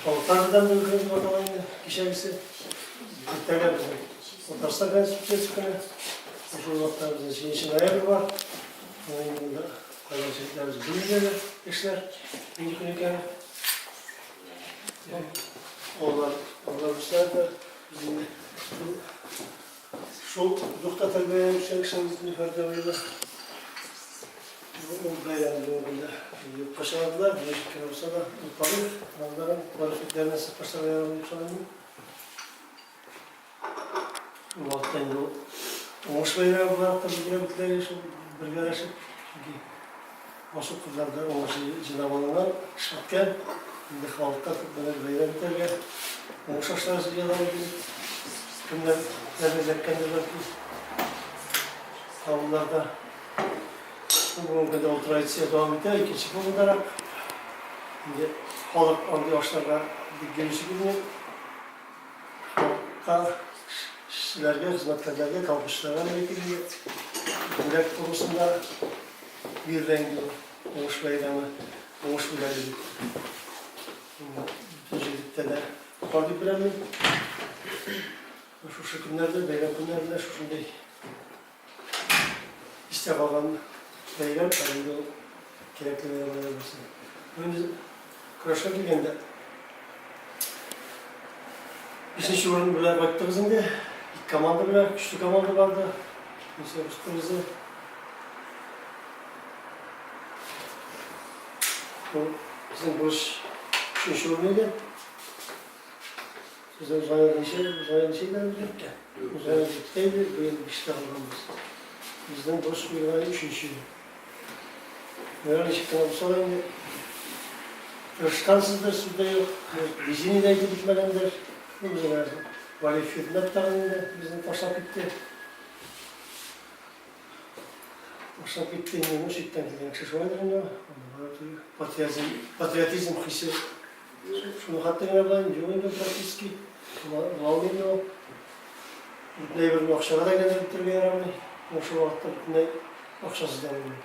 Halklardan da ülkemiz ortalayınca kişerisi gittiler bizim. Otarsak ben sütçe çıkına. Şu vakitlerimizin şeyin için ayarı var. Onun yanında paylaşacaklarımız bilgileri, işler. İnci günüken onlar müsaade bizim şu dukta tabiye yükselişimizin ifadelerini bu beyanlarında başardılar. Değişiklik olsa da utanır. Onların kualifiklerine sıfırsa veya yükselenir. Bu vakitten bu Oğuz Beyler bu hafta bilgiler şu birleşip çünkü Masuk kızlarda Oğuz'u cinavalına şartken şimdi halkta böyle beyler biterken Oğuz aşağısı yalan gibi günler neredeyken de belki tavırlarda bu kadar oturayıcıya devam eder. İkinci bu olarak şimdi halk andı yaşlarda bir girişi gibi halka kişilerge, hizmetkarlarga kalkışlarına bekliyor. Millet konusunda bir rengi var. Oğuz Bayramı, Oğuz Bilal'i. Bütüncülükte de yukarıda bilemem. Şu günlerde, bayram günlerinde şu şimdi istek alan bayram, aynı o gerekli bayramlar olmasın. Önce Kıraş'a geldiğinde beşinci yılın böyle baktığımızda ilk komanda bile, güçlü komanda vardı. Mesela üstümüzde bu bizim boş üçüncü yılıydı. Sizin uzayın şeylerimiz yokken. Uzayın gitteydi, bu yıl bir işte almamız. Bizden boş bir yıl üçüncü yıl. Böyle çıktığına bu salayınca Özkansızdır, suda yok. Dizini de gitmelendir. Bu bizim lazım. Vali hürmet tarihinde bizim taşak gitti. Taşak gittiğinde bu şekilde giden kişi vardır ama patriotizm hissi. Şunu hatırına bağlayınca oyunda praktiski Valmini o Neyber'in akşama da gelip bitirmeyen ama şu vakti ne akşasızdan oluyor.